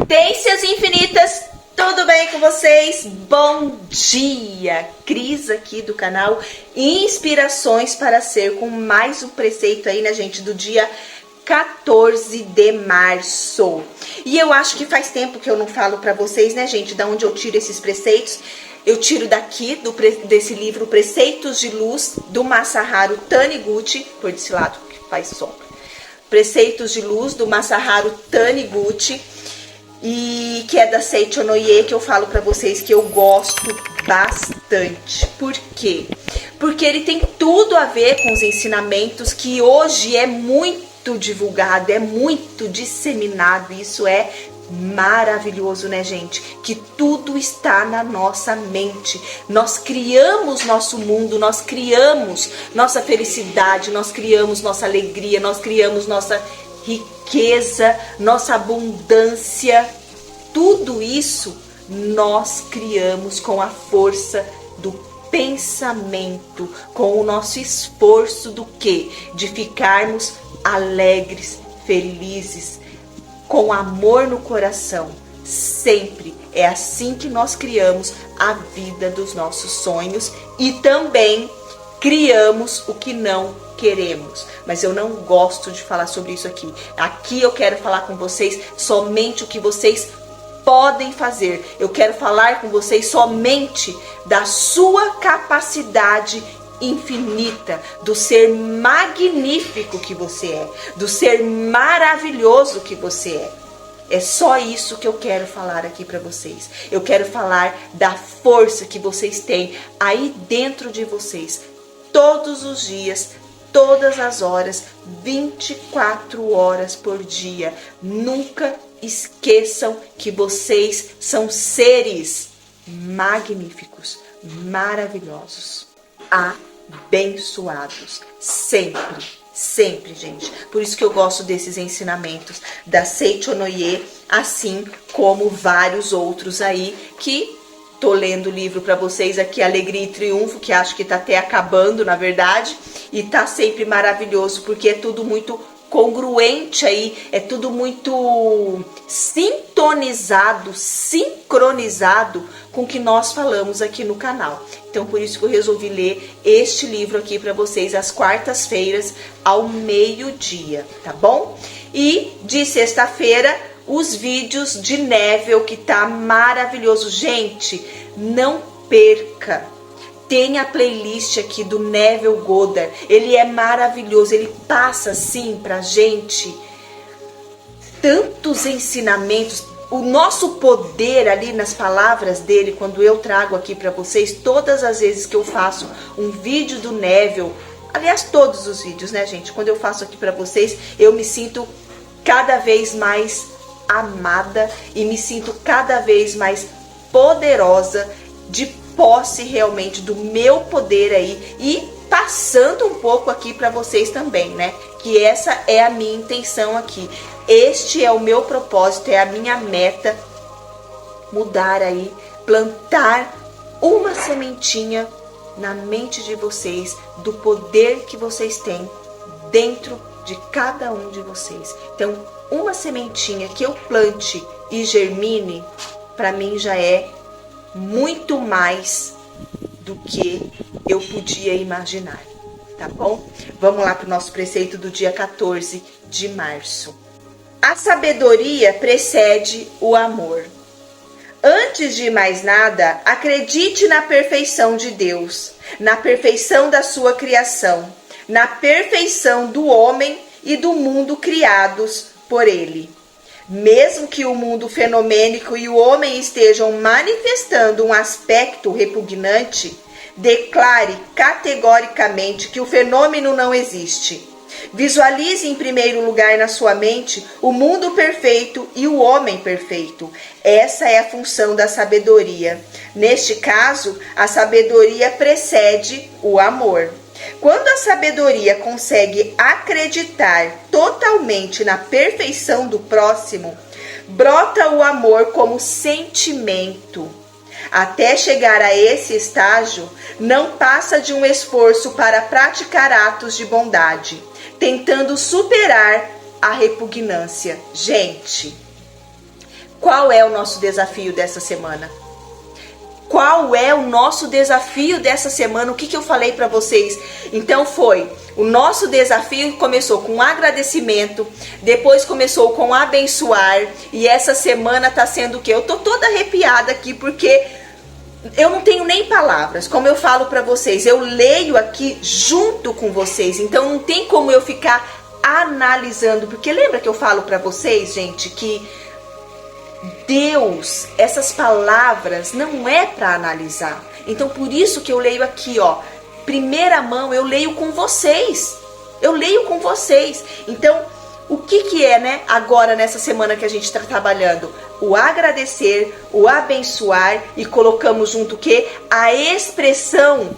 Tendências infinitas, tudo bem com vocês? Bom dia! Cris aqui do canal Inspirações para Ser, com mais um preceito aí, né, gente, do dia 14 de março. E eu acho que faz tempo que eu não falo pra vocês, né, gente, da onde eu tiro esses preceitos. Eu tiro daqui, desse livro Preceitos de Luz, do Masaharu Taniguchi, por desse lado que faz sombra. Preceitos de Luz, do Masaharu Taniguchi, e que é da Seicho Noye, que eu falo pra vocês que eu gosto bastante. Por quê? Porque ele tem tudo a ver com os ensinamentos que hoje é muito divulgado, é muito disseminado. Isso é maravilhoso, né, gente? Que tudo está na nossa mente. Nós criamos nosso mundo, nós criamos nossa felicidade, nós criamos nossa alegria, nós criamos nossa riqueza, nossa abundância. Tudo isso nós criamos com a força do pensamento, com o nosso esforço do quê? De ficarmos alegres, felizes, com amor no coração. Sempre é assim que nós criamos a vida dos nossos sonhos e também criamos o que não queremos. Mas eu não gosto de falar sobre isso aqui. Aqui eu quero falar com vocês somente o que vocês podem fazer. Eu quero falar com vocês somente da sua capacidade infinita, do ser magnífico que você é, do ser maravilhoso que você é. É só isso que eu quero falar aqui para vocês. Eu quero falar da força que vocês têm aí dentro de vocês, todos os dias, todas as horas, 24 horas por dia. Nunca esqueçam que vocês são seres magníficos, maravilhosos, abençoados, sempre, sempre, gente. Por isso que eu gosto desses ensinamentos da Seicho Noye, assim como vários outros aí que tô lendo o livro para vocês aqui, Alegria e Triunfo, que acho que tá até acabando, na verdade, e tá sempre maravilhoso, porque é tudo muito congruente aí, é tudo muito sintonizado, sincronizado com o que nós falamos aqui no canal. Então, por isso que eu resolvi ler este livro aqui para vocês às quartas-feiras, ao meio-dia, tá bom? E de sexta-feira, os vídeos de Neville, que tá maravilhoso. Gente, não perca. Tem a playlist aqui do Neville Goddard. Ele é maravilhoso. Ele passa assim pra gente tantos ensinamentos. O nosso poder ali nas palavras dele, quando eu trago aqui pra vocês, todas as vezes que eu faço um vídeo do Neville, aliás, todos os vídeos, né, gente? Quando eu faço aqui pra vocês, eu me sinto cada vez mais amada e me sinto cada vez mais poderosa, de posse realmente do meu poder aí, e passando um pouco aqui para vocês também, né? Que essa é a minha intenção aqui. Este é o meu propósito, é a minha meta, mudar aí, plantar uma sementinha na mente de vocês, do poder que vocês têm dentro de cada um de vocês. Então, uma sementinha que eu plante e germine, para mim já é muito mais do que eu podia imaginar, tá bom? Vamos lá para o nosso preceito do dia 14 de março. A sabedoria precede o amor. Antes de mais nada, acredite na perfeição de Deus, na perfeição da sua criação, na perfeição do homem e do mundo criados por ele. Mesmo que o mundo fenomênico e o homem estejam manifestando um aspecto repugnante, declare categoricamente que o fenômeno não existe. Visualize em primeiro lugar na sua mente o mundo perfeito e o homem perfeito. Essa é a função da sabedoria. Neste caso, a sabedoria precede o amor. Quando a sabedoria consegue acreditar totalmente na perfeição do próximo, brota o amor como sentimento. Até chegar a esse estágio, não passa de um esforço para praticar atos de bondade, tentando superar a repugnância. Gente, qual qual é o nosso desafio dessa semana? Qual é o nosso desafio dessa semana? O que eu falei para vocês? Então o nosso desafio começou com agradecimento, depois começou com abençoar, e essa semana tá sendo o quê? Eu tô toda arrepiada aqui porque eu não tenho nem palavras. Como eu falo para vocês, eu leio aqui junto com vocês, então não tem como eu ficar analisando, porque lembra que eu falo para vocês, gente, que Deus, essas palavras não é para analisar. Então por isso que eu leio aqui, ó, primeira mão, eu leio com vocês. Eu leio com vocês. Então, o que é, né, agora nessa semana que a gente está trabalhando? O agradecer, o abençoar, e colocamos junto o quê? A expressão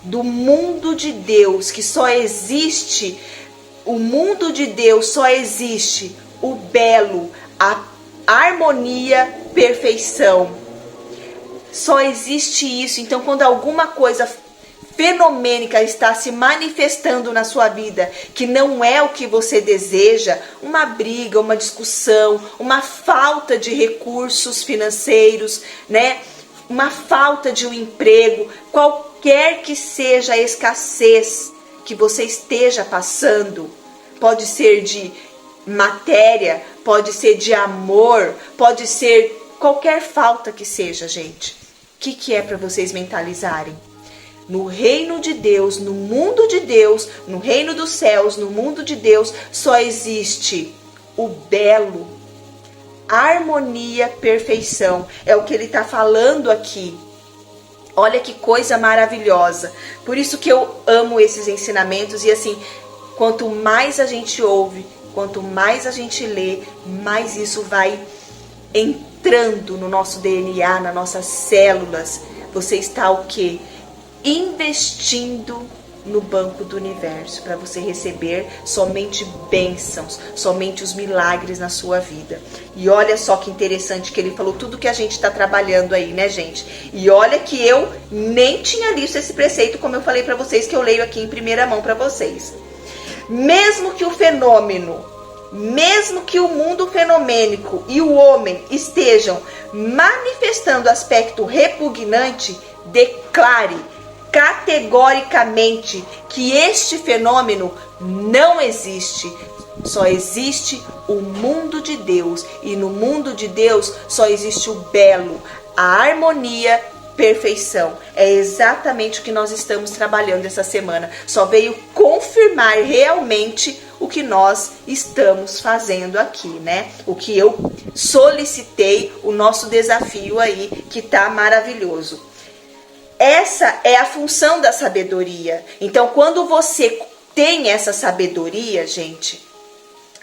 do mundo de Deus, que só existe, o mundo de Deus só existe o belo, a harmonia, perfeição. Só existe isso. Então, quando alguma coisa fenomênica está se manifestando na sua vida, que não é o que você deseja, uma briga, uma discussão, uma falta de recursos financeiros, né? Uma falta de um emprego, qualquer que seja a escassez que você esteja passando, pode ser de matéria, pode ser de amor, pode ser qualquer falta que seja, gente. O que é para vocês mentalizarem? No reino de Deus, no mundo de Deus, no reino dos céus, no mundo de Deus, só existe o belo, harmonia, perfeição. É o que ele está falando aqui. Olha que coisa maravilhosa. Por isso que eu amo esses ensinamentos. E assim, quanto mais a gente ouve, quanto mais a gente lê, mais isso vai entrando no nosso DNA, nas nossas células. Você está o quê? Investindo no banco do universo para você receber somente bênçãos, somente os milagres na sua vida. E olha só que interessante que ele falou tudo que a gente está trabalhando aí, né, gente? E olha que eu nem tinha visto esse preceito, como eu falei para vocês, que eu leio aqui em primeira mão para vocês. Mesmo que o fenômeno, mesmo que o mundo fenomênico e o homem estejam manifestando aspecto repugnante, declare categoricamente que este fenômeno não existe. Só existe o mundo de Deus, e no mundo de Deus só existe o belo, a harmonia, perfeição. É exatamente o que nós estamos trabalhando essa semana. Só veio confirmar realmente o que nós estamos fazendo aqui, né? O que eu solicitei, o nosso desafio aí, que tá maravilhoso. Essa é a função da sabedoria. Então, quando você tem essa sabedoria, gente,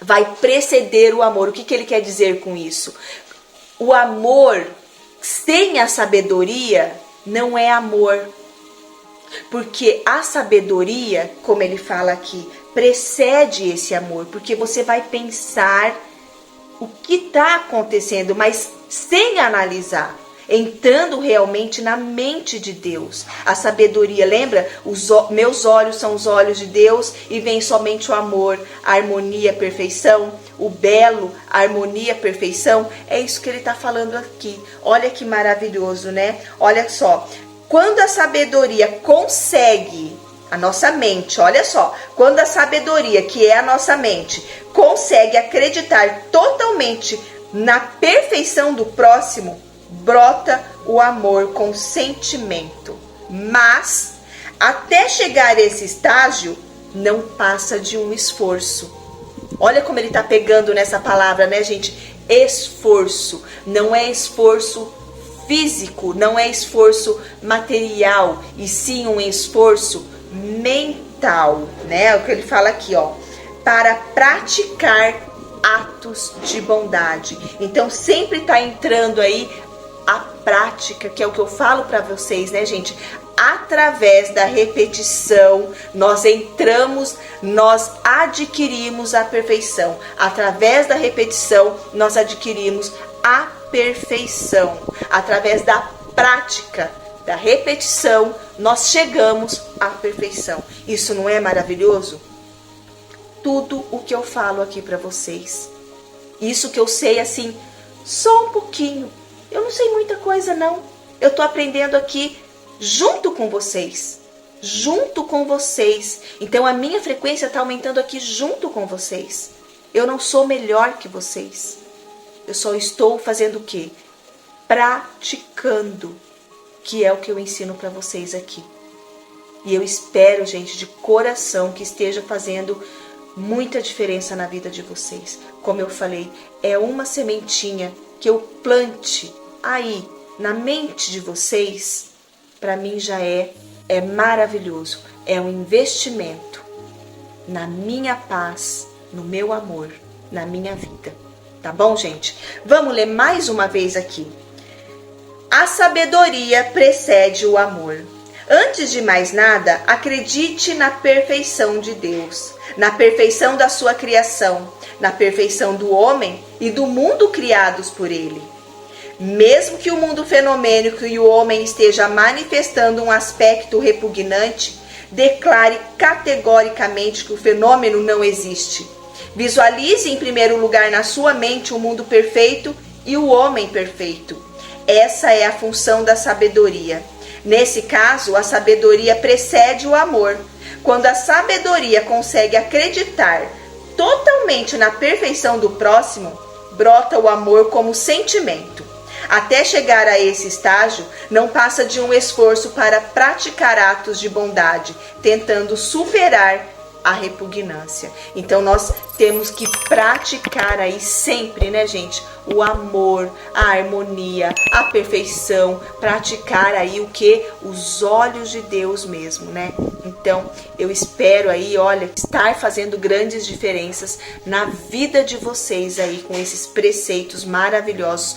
vai preceder o amor. O que ele quer dizer com isso? O amor sem a sabedoria não é amor. Porque a sabedoria, como ele fala aqui, precede esse amor. Porque você vai pensar o que está acontecendo, mas sem analisar. Entrando realmente na mente de Deus. A sabedoria, lembra? Meus olhos são os olhos de Deus e vem somente o amor, a harmonia, a perfeição, o belo, a harmonia, a perfeição. É isso que ele está falando aqui. Olha que maravilhoso, né? Olha só. Quando a sabedoria consegue, a nossa mente, olha só. Quando a sabedoria, que é a nossa mente, consegue acreditar totalmente na perfeição do próximo, brota o amor com sentimento. Mas, até chegar a esse estágio, não passa de um esforço. Olha como ele está pegando nessa palavra, né, gente? Esforço. Não é esforço físico, não é esforço material, e sim um esforço mental, né? É o que ele fala aqui, ó. Para praticar atos de bondade. Então, sempre está entrando aí a prática, que é o que eu falo para vocês, né, gente? Através da repetição, nós entramos, nós adquirimos a perfeição. Através da repetição, nós adquirimos a perfeição. Através da prática, da repetição, nós chegamos à perfeição. Isso não é maravilhoso? Tudo o que eu falo aqui para vocês. Isso que eu sei, assim, Só um pouquinho. Eu não sei muita coisa, não. Eu tô aprendendo aqui junto com vocês. Junto com vocês. Então a minha frequência está aumentando aqui junto com vocês. Eu não sou melhor que vocês. Eu só estou fazendo o quê? Praticando, que é o que eu ensino para vocês aqui. E eu espero, gente, de coração que esteja fazendo muita diferença na vida de vocês. Como eu falei, é uma sementinha que eu plante aí na mente de vocês, para mim já é maravilhoso. É um investimento na minha paz, no meu amor, na minha vida. Tá bom, gente? Vamos ler mais uma vez aqui. A sabedoria precede o amor. Antes de mais nada, acredite na perfeição de Deus, na perfeição da sua criação, na perfeição do homem e do mundo criados por ele. Mesmo que o mundo fenomênico e o homem esteja manifestando um aspecto repugnante, declare categoricamente que o fenômeno não existe. Visualize em primeiro lugar na sua mente o mundo perfeito e o homem perfeito. Essa é a função da sabedoria. Nesse caso, a sabedoria precede o amor. Quando a sabedoria consegue acreditar totalmente na perfeição do próximo, brota o amor como sentimento. Até chegar a esse estágio, não passa de um esforço para praticar atos de bondade, tentando superar a repugnância. Então nós temos que praticar aí sempre, né, gente? O amor, a harmonia, a perfeição, praticar aí o que? Os olhos de Deus mesmo, né? Então eu espero aí, olha, estar fazendo grandes diferenças na vida de vocês aí com esses preceitos maravilhosos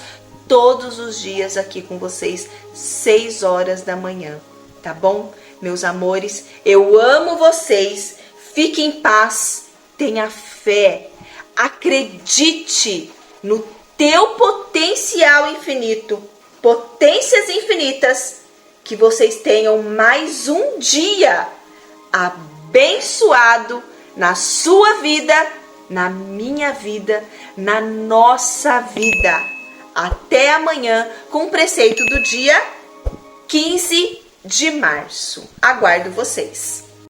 todos os dias aqui com vocês, 6 horas da manhã, tá bom? Meus amores, eu amo vocês. Fique em paz, tenha fé, acredite no teu potencial infinito, potências infinitas, que vocês tenham mais um dia abençoado na sua vida, na minha vida, na nossa vida. Até amanhã com o preceito do dia 15 de março. Aguardo vocês.